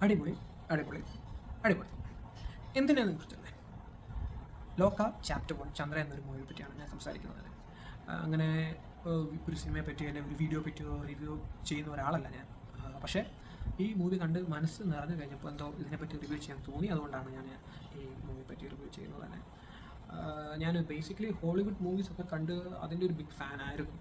അടിപൊളി അടിപൊളി അടിപൊളി. എന്തിനാണെന്ന് കുറിച്ചല്ലേ? ലോക ചാപ്റ്റർ 1 ചന്ദ്ര എന്നൊരു മൂവിയെ പറ്റിയാണ് ഞാൻ സംസാരിക്കുന്നത്. അങ്ങനെ ഒരു സിനിമയെ പറ്റി അല്ലെങ്കിൽ ഒരു വീഡിയോ പറ്റിയോ റിവ്യൂ ചെയ്യുന്ന ഒരാളല്ല ഞാൻ. പക്ഷേ ഈ മൂവി കണ്ട് മനസ്സ് നിറഞ്ഞു കഴിഞ്ഞപ്പോൾ എന്തോ ഇതിനെപ്പറ്റി റിവ്യൂ ചെയ്യാൻ തോന്നി. അതുകൊണ്ടാണ് ഞാൻ ഈ മൂവിയെ പറ്റി റിവ്യൂ ചെയ്യുന്നത് തന്നെ. ഞാൻ ബേസിക്കലി ഹോളിവുഡ് മൂവീസൊക്കെ കണ്ട് അതിൻ്റെ ഒരു ബിഗ് ഫാനായിരുന്നു.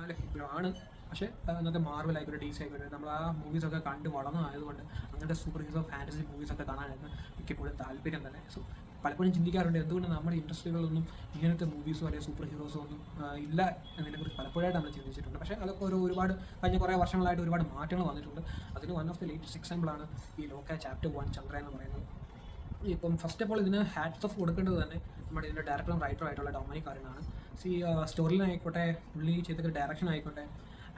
ലൈക്ക് ഇപ്പോഴും ആണ്. പക്ഷേ ഇന്നത്തെ മാർവൽ ആയിക്കോട്ടെ, DC ആയിക്കോട്ടെ, നമ്മൾ ആ മൂവീസൊക്കെ കണ്ട് വളർന്നതായതുകൊണ്ട് അങ്ങനത്തെ സൂപ്പർ ഹീറോ ഫാൻറ്റസി മൂവീസൊക്കെ കാണാനായിരുന്നു എനിക്കിപ്പോഴും താല്പര്യം തന്നെ. സോ പലപ്പോഴും ചിന്തിക്കാറുണ്ട് എന്തുകൊണ്ട് നമ്മുടെ ഇൻഡസ്ട്രികളൊന്നും ഇങ്ങനത്തെ മൂവീസോ അല്ലെങ്കിൽ സൂപ്പർ ഹീറോസോ ഒന്നും ഇല്ല എന്നതിനെക്കുറിച്ച് പലപ്പോഴായിട്ട് നമ്മൾ ചിന്തിച്ചിട്ടുണ്ട്. പക്ഷേ അതൊക്കെ ഒരുപാട് കഴിഞ്ഞ കുറേ വർഷങ്ങളായിട്ട് ഒരുപാട് മാറ്റങ്ങൾ വന്നിട്ടുണ്ട്. അതിന് വൺ ഓഫ് ദി ലേറ്റസ്റ്റ് എക്സാമ്പിളാണ് ഈ ലോക ചാപ്റ്റർ 1 ചന്ദ്ര എന്ന് പറയുന്നത്. ഇപ്പം ഫസ്റ്റ് ഓഫ് ഓൾ ഇതിന് ഹാറ്റ്സ് ഓഫ് കൊടുക്കേണ്ടത് തന്നെ നമ്മുടെ ഇതിൻ്റെ ഡയറക്ടറും റൈറ്ററും ആയിട്ടുള്ള ഡൊമിനിക് ആറിനാണ്. സ്റ്റോറിയിലായിക്കോട്ടെ, പുള്ളി ചെയ്ത ഡയറക്ഷൻ ആയിക്കോട്ടെ,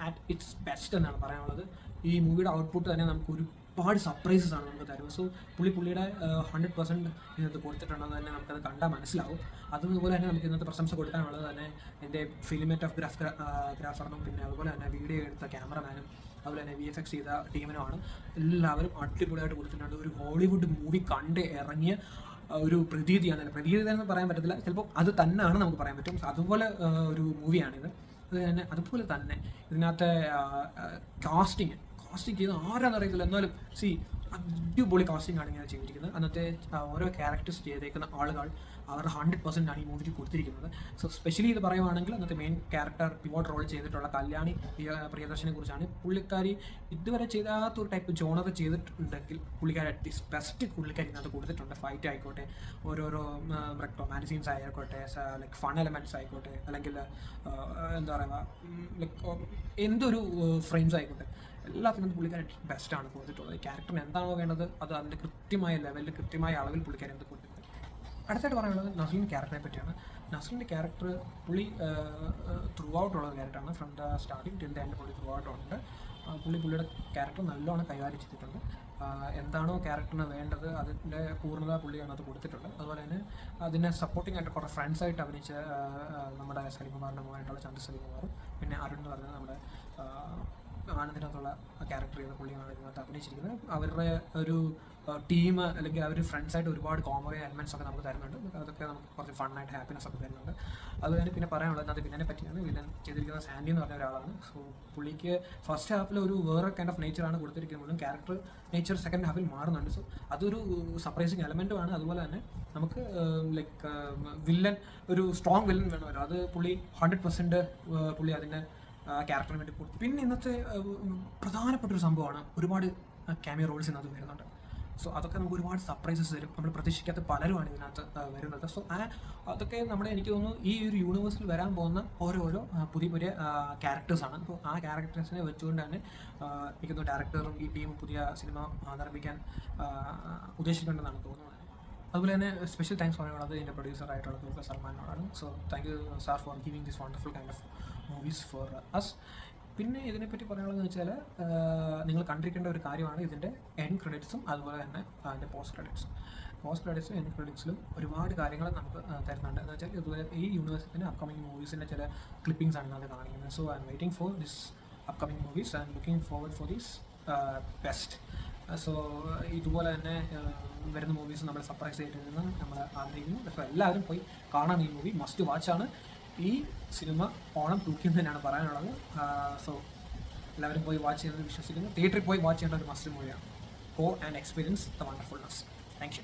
അറ്റ് ഇറ്റ്സ് ബെസ്റ്റ് എന്നാണ് പറയാനുള്ളത്. ഈ മൂവിയുടെ ഔട്ട്പുട്ട് തന്നെ നമുക്ക് ഒരുപാട് സർപ്രൈസസ് ആണ് നമുക്ക് തരുന്നത്. സോ പുള്ളിയുടെ 100% ഇതിനകത്ത് കൊടുത്തിട്ടുണ്ടെന്ന് തന്നെ നമുക്കത് കണ്ടാൽ മനസ്സിലാവും. അതുപോലെ തന്നെ നമുക്ക് ഇന്നത്തെ പ്രശംസ കൊടുക്കാനുള്ളത് തന്നെ എൻ്റെ ഫിലിമേറ്റോഗ്രാഫറിനും പിന്നെ അതുപോലെ തന്നെ വീഡിയോ എടുത്ത ക്യാമറമാനും അതുപോലെ തന്നെ VFX ചെയ്ത ടീമിനുമാണ്. എല്ലാവരും അടിപൊളിയായിട്ട് കൊടുത്തിട്ടുണ്ട്. ഒരു ഹോളിവുഡ് മൂവി കണ്ട് ഇറങ്ങിയ ഒരു പ്രതീതിയാണ്. പ്രതീതി എന്ന് പറയാൻ പറ്റത്തില്ല, ചിലപ്പോൾ അത് തന്നെയാണ് നമുക്ക് പറയാൻ പറ്റും. അതുപോലെ ഒരു മൂവിയാണിത്. അതുപോലെ തന്നെ ഇതിനകത്തെ കാസ്റ്റിങ് ചെയ്ത് ആരാന്ന് അറിയത്തില്ല, എന്നാലും അടിപൊളി കാസ്റ്റിംഗ് ആണ് ഇങ്ങനെ ചെയ്തിരിക്കുന്നത്. അന്നത്തെ ഓരോ ക്യാരക്ടേഴ്സ് ചെയ്തേക്കുന്ന ആളുകൾ അവരുടെ 100% ആണ് ഈ മൂവിക്ക് കൊടുത്തിരിക്കുന്നത്. സോ സ്പെഷ്യലി ഇത് പറയുവാണെങ്കിൽ അന്നത്തെ മെയിൻ ക്യാരക്ടർ പിവോട്ട് റോൾ ചെയ്തിട്ടുള്ള കല്യാണി പ്രിയദർശനെ കുറിച്ചാണ്. പുള്ളിക്കാരി ഇതുവരെ ചെയ്താത്തൊരു ടൈപ്പ് ജോണർ ചെയ്തിട്ടുണ്ടെങ്കിൽ പുള്ളിക്കാരി അറ്റ്ലീസ്റ്റ് ബെസ്റ്റ് പുള്ളിക്കാരി ഇതിനകത്ത് കൊടുത്തിട്ടുണ്ട്. ഫൈറ്റ് ആയിക്കോട്ടെ, ഓരോരോ റൊമാൻസ് സീൻസ് ആയിക്കോട്ടെ, ലൈക്ക് ഫൺ എലമെൻറ്റ്സ് ആയിക്കോട്ടെ, അല്ലെങ്കിൽ എന്താ പറയുക, ലൈക്ക് എന്തൊരു ഫ്രെയിംസ് ആയിക്കോട്ടെ, എല്ലാത്തിനും പുള്ളിക്കാരി ബെസ്റ്റാണ് കൊടുത്തിട്ടുള്ളത്. ക്യാരക്ടറിന് എന്താണോ വേണ്ടത് അത് അതിൻ്റെ കൃത്യമായ ലെവലിൽ കൃത്യമായ അളവിൽ പുള്ളിക്കാരി എന്ത് കൊടുത്തിട്ടുണ്ട്. അടുത്തായിട്ട് പറയാനുള്ളത് നസ്ലിൻ ക്യാരക്ടറിനെ പറ്റിയാണ്. നസ്ലിൻ്റെ ക്യാരക്ടർ പുള്ളി ത്രൂ ഔട്ടുള്ള ക്യാരക്ടറാണ്. From the starting till the end പുള്ളി ത്രൂ ഔട്ടുണ്ട്. പുള്ളിയുടെ ക്യാരക്ടർ നല്ലോണം കൈകാര്യം ചെയ്തിട്ടുണ്ട്. എന്താണോ ക്യാരക്ടറിന് വേണ്ടത് അതിൻ്റെ പൂർണ്ണത പുള്ളിയാണ് അത് കൊടുത്തിട്ടുണ്ട്. അതുപോലെ തന്നെ അതിനെ സപ്പോർട്ടിംഗ് ആയിട്ട് കുറേ ഫ്രണ്ട്സായിട്ട് അഭിനയിച്ച നമ്മുടെ സലികുമാറിൻ്റെ മോനായിട്ടുള്ള ചന്ദ്ര സലികുമാറും പിന്നെ അരുൺ എന്ന് പറഞ്ഞാൽ നമ്മുടെ ആനന്ദിനകത്തുള്ള ക്യാരക്ടർ ചെയ്ത പുള്ളിയാണ് ഇതിനകത്ത് അഭിനയിച്ചിരിക്കുന്നത്. അവരുടെ ഒരു ടീം അല്ലെങ്കിൽ അവർ ഫ്രണ്ട്സായിട്ട് ഒരുപാട് കോമഡി എലമെൻറ്റ്സ് ഒക്കെ നമുക്ക് തരുന്നുണ്ട്. അതൊക്കെ നമുക്ക് കുറച്ച് ഫണ്ണായിട്ട് ഹാപ്പിനെസ് ഒക്കെ തരുന്നുണ്ട്. അത് തന്നെ പിന്നെ പറയാനുള്ളത് അത് വില്ലനെ പറ്റിയാണ്. വില്ലൻ ചെയ്തിരിക്കുന്നത് സാൻഡി എന്ന് പറഞ്ഞ ഒരാളാണ്. സോ പുള്ളിക്ക് ഫസ്റ്റ് ഹാഫിൽ ഒരു വേറെ കൈൻഡ് ഓഫ് നേച്ചറാണ് കൊടുത്തിരിക്കുന്നത്. ക്യാരക്ടർ നേച്ചർ സെക്കൻഡ് ഹാഫിൽ മാറുന്നുണ്ട്. സോ അതൊരു സർപ്രൈസിങ് എലമെൻറ്റുമാണ്. അതുപോലെ തന്നെ നമുക്ക് ലൈക്ക് വില്ലൻ ഒരു സ്ട്രോങ് വില്ലൻ വേണമല്ലോ, അത് പുള്ളി 100% പുള്ളി അതിൻ്റെ ക്യാരക്ടറിന് വേണ്ടി കൊടുത്തു. പിന്നെ ഇന്നത്തെ പ്രധാനപ്പെട്ടൊരു സംഭവമാണ് ഒരുപാട് ക്യാമിയോ റോൾസ് ഇതിനകത്ത് വരുന്നുണ്ട്. സോ അതൊക്കെ നമുക്ക് ഒരുപാട് സർപ്രൈസസ് തരും. നമ്മൾ പ്രതീക്ഷിക്കാത്ത പലരുമാണ് ഇതിനകത്ത് വരുന്നത്. സോ അതൊക്കെ എനിക്ക് തോന്നുന്നു ഈ ഒരു യൂണിവേഴ്സിൽ വരാൻ പോകുന്ന ഓരോരോ പുതിയ ക്യാരക്ടേഴ്സാണ്. അപ്പോൾ ആ ക്യാരക്ടേഴ്സിനെ വെച്ചുകൊണ്ട് തന്നെ എനിക്ക് തോന്നുന്നു ഡയറക്ടറും ഈ ടീമും പുതിയ സിനിമ നിർമ്മിക്കാൻ ഉദ്ദേശിക്കുന്നുണ്ടെന്നാണ് തോന്നുന്നത്. അതുപോലെ തന്നെ സ്പെഷ്യൽ താങ്ക്സ് പറയാനുള്ളത് എൻ്റെ പ്രൊഡ്യൂസറായിട്ടുള്ള ദുൽഖർ സൽമാനോടാണ്. So thank you sir for giving this wonderful kind of movies for us. പിന്നെ ഇതിനെപ്പറ്റി പറയാനുള്ളതെന്ന് വെച്ചാൽ നിങ്ങൾ കണ്ടിരിക്കേണ്ട ഒരു കാര്യമാണ് ഇതിൻ്റെ എൻഡ് ക്രെഡിറ്റ്സും അതുപോലെ തന്നെ അതിൻ്റെ പോസ്റ്റ് ക്രെഡിറ്റ്സും എൻഡ് ക്രെഡിറ്റ്സിലും ഒരുപാട് കാര്യങ്ങൾ നമുക്ക് തരുന്നുണ്ട്. എന്ന് വെച്ചാൽ ഇതുപോലെ ഈ യൂണിവേഴ്സിറ്റിൻ്റെ അപ്കമിങ് മൂവീസിൻ്റെ ചില ക്ലിപ്പിംഗ്സ് ആണ് അത് കാണിക്കുന്നത്. So I M waiting for this upcoming movies and looking forward for these best. So ഇതുപോലെ തന്നെ വരുന്ന മൂവീസ് നമ്മൾ സർപ്രൈസ് ചെയ്തിരുന്നു നമ്മൾ ആഗ്രഹിക്കുന്നു. അപ്പോൾ എല്ലാവരും പോയി കാണാൻ ഈ മൂവി മസ്റ്റ് വാച്ചാണ്. ഈ സിനിമ ഓണം തൂക്കിയെന്ന് തന്നെയാണ് പറയാനുള്ളത്. സോ എല്ലാവരും പോയി വാച്ച് ചെയ്യുന്നത് വിശ്വസിക്കുന്നു. തിയേറ്ററിൽ പോയി വാച്ച് ചെയ്യേണ്ട ഒരു മസ്റ്റ് മൂവിയാണ്. Go and experience the wonderfulness. Thank U.